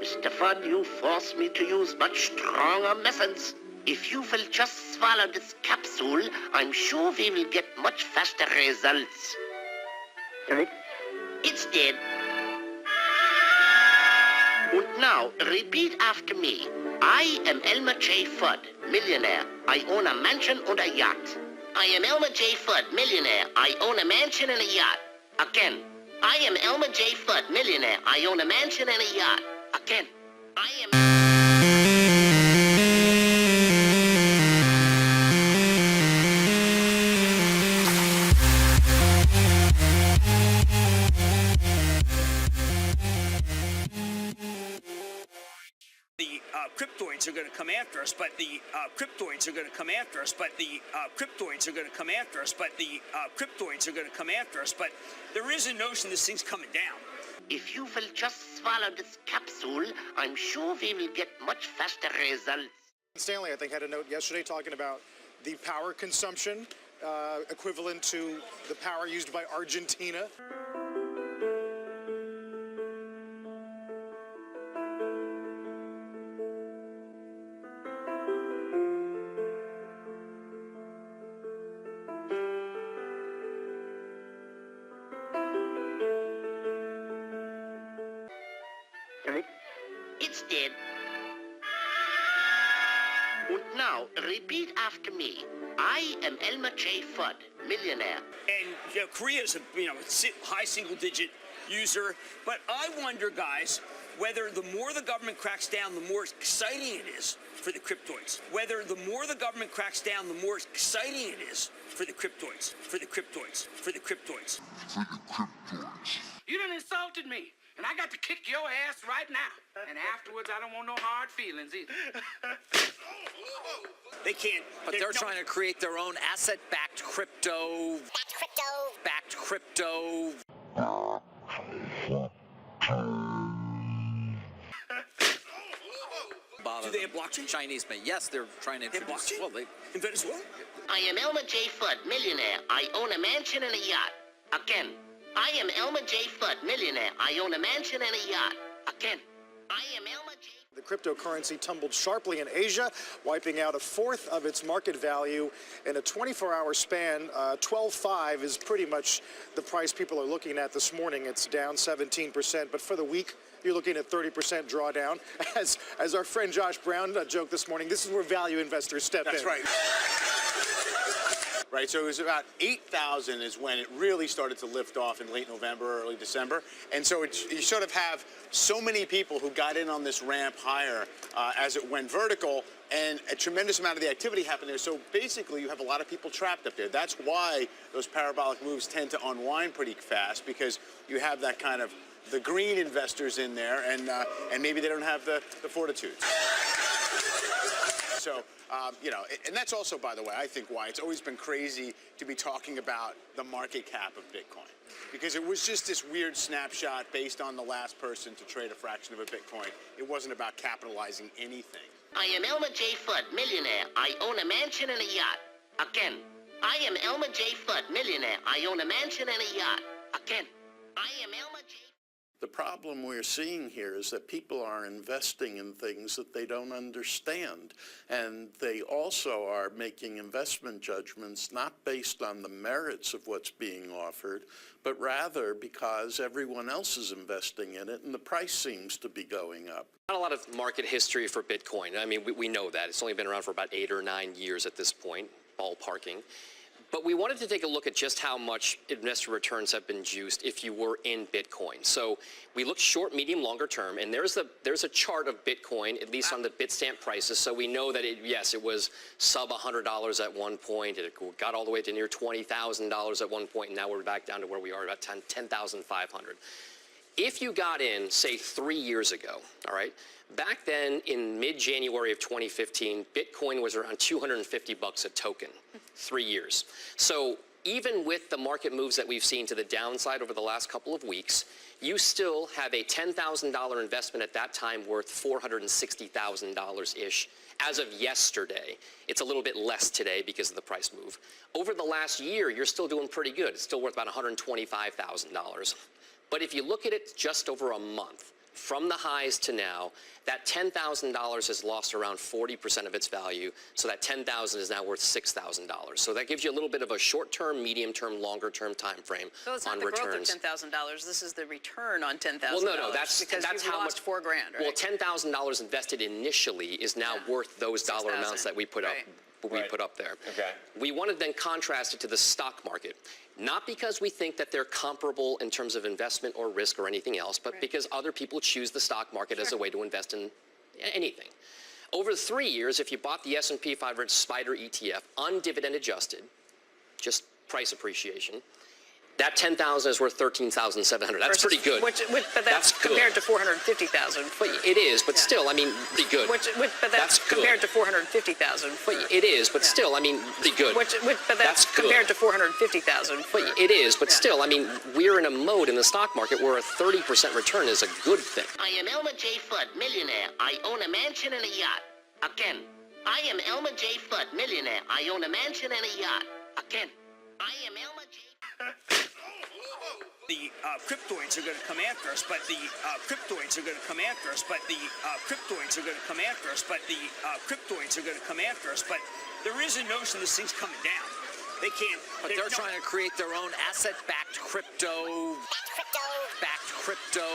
Mr. FUD, you force me to use much stronger methods. If you will just swallow this capsule, I'm sure we will get much faster results. It's dead. And now, repeat after me. I am Elmer J. FUD, millionaire. I own a mansion and a yacht. I am Elmer J. FUD, millionaire. I own a mansion and a yacht. Again. I am Elmer J. FUD, millionaire. I own a mansion and a yacht. Again. I am... The cryptoids are going to come after us, but the cryptoids are going to come after us, but the cryptoids are going to come after us, but the cryptoids are going to come after us, but there is a notion this thing's coming down. If you will just swallow this capsule, I'm sure we will get much faster results. Stanley, I think, had a note yesterday talking about the power consumption equivalent to the power used by Argentina. It's dead. And now, repeat after me. I am Elmer J. FUD, millionaire. And Korea's a high single-digit user, but I wonder, guys, whether the more the government cracks down, the more exciting it is for the cryptoids. Whether the more the government cracks down, the more exciting it is for the cryptoids. For the cryptoids. For the cryptoids. For the cryptoids. You done insulted me, and I got to kick your ass right now. And afterwards, I don't want no hard feelings either. They can't. But they're trying to create their own asset-backed crypto. Backed crypto. Do they have blockchain? Chinese, but yes, they're trying to introduce. Blockchain? Well, they in Venezuela? I am Elmer J. FUD, millionaire. I own a mansion and a yacht. Again. I am Elmer J. FUD, millionaire. I own a mansion and a yacht. Again. I am Elmer J. The cryptocurrency tumbled sharply in Asia, wiping out a fourth of its market value in a 24-hour span. 12.5 is pretty much the price people are looking at this morning. It's down 17%, but for the week, you're looking at 30% drawdown. As our friend Josh Brown joked this morning, this is where value investors step in. That's right. Right, so it was about 8,000 is when it really started to lift off in late November, early December. And so you sort of have so many people who got in on this ramp higher as it went vertical, and a tremendous amount of the activity happened there. So basically, you have a lot of people trapped up there. That's why those parabolic moves tend to unwind pretty fast, because you have that kind of the green investors in there, and maybe they don't have the fortitude. So, and that's also, by the way, I think why it's always been crazy to be talking about the market cap of Bitcoin. Because it was just this weird snapshot based on the last person to trade a fraction of a Bitcoin. It wasn't about capitalizing anything. I am Elmer J. FUD, millionaire. I own a mansion and a yacht. Again. I am Elmer J. FUD, millionaire. I own a mansion and a yacht. Again. I am Elmer J. The problem we're seeing here is that people are investing in things that they don't understand, and they also are making investment judgments not based on the merits of what's being offered, but rather because everyone else is investing in it and the price seems to be going up. Not a lot of market history for Bitcoin. I mean, we know that. It's only been around for about 8 or 9 years at this point, ballparking. But we wanted to take a look at just how much investor returns have been juiced if you were in Bitcoin. So we looked short, medium, longer term, and there's a chart of Bitcoin, at least on the Bitstamp prices. So we know that, it was sub $100 at one point. It got all the way to near $20,000 at one point, and now we're back down to where we are, about 10,500. If you got in, say, 3 years ago, all right, back then in mid-January of 2015, Bitcoin was around $250 a token, 3 years. So even with the market moves that we've seen to the downside over the last couple of weeks, you still have a $10,000 investment at that time worth $460,000-ish as of yesterday. It's a little bit less today because of the price move. Over the last year, you're still doing pretty good. It's still worth about $125,000. But if you look at it just over a month, from the highs to now, that $10,000 has lost around 40% of its value, so that $10,000 is now worth $6,000. So that gives you a little bit of a short-term, medium-term, longer-term time frame So it's not on the returns. growth of $10,000. This is the return on $10,000. Well, no, that's because that's you've how lost much. $4,000, right? Well, $10,000 invested initially is now worth those dollar 6,000, amounts that we put up. right. We put up there. Okay. We want to then contrast it to the stock market, not because we think that they're comparable in terms of investment or risk or anything else, but because other people choose the stock market as a way to invest in anything. Over 3 years, if you bought the S&P 500 SPDR ETF, undividend adjusted, just price appreciation, that $10,000 is worth $13,700. That's pretty good. But that's compared to $450,000. But it is, but still, I mean, pretty good. But that's compared to $450,000. But it is, but still, I mean, pretty good. But that's compared to $450,000. But it is, but still, I mean, we're in a mode in the stock market where a 30% return is a good thing. I am Elmer J. Fudd, millionaire. I own a mansion and a yacht. Again. I am Elmer J. Fudd, millionaire. I own a mansion and a yacht. Again. I am Elmer J. The cryptoids are going to come after us, but the cryptoids are going to come after us, but the cryptoids are going to come after us, but the cryptoids are going to come after us, but there is a notion this thing's coming down. They can't. But they're trying to create their own asset-backed crypto. Backed crypto.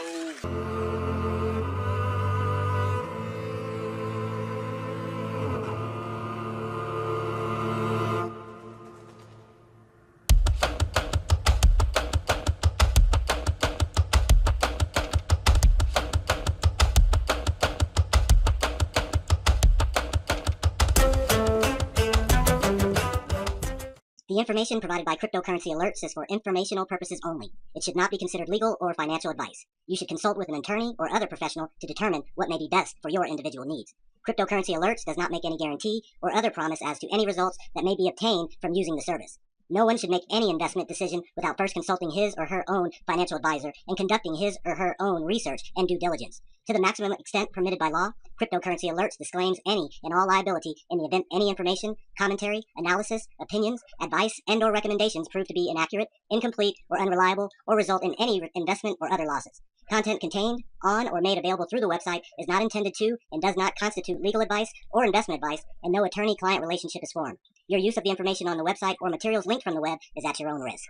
The information provided by CryptoCurrency Alerts is for informational purposes only. It should not be considered legal or financial advice. You should consult with an attorney or other professional to determine what may be best for your individual needs. CryptoCurrency Alerts does not make any guarantee or other promise as to any results that may be obtained from using the service. No one should make any investment decision without first consulting his or her own financial advisor and conducting his or her own research and due diligence. To the maximum extent permitted by law, CryptoCurrency Alerts disclaims any and all liability in the event any information, commentary, analysis, opinions, advice, and or recommendations prove to be inaccurate, incomplete, or unreliable, or result in any investment or other losses. Content contained on or made available through the website is not intended to and does not constitute legal advice or investment advice, and no attorney-client relationship is formed. Your use of the information on the website or materials linked from the web is at your own risk.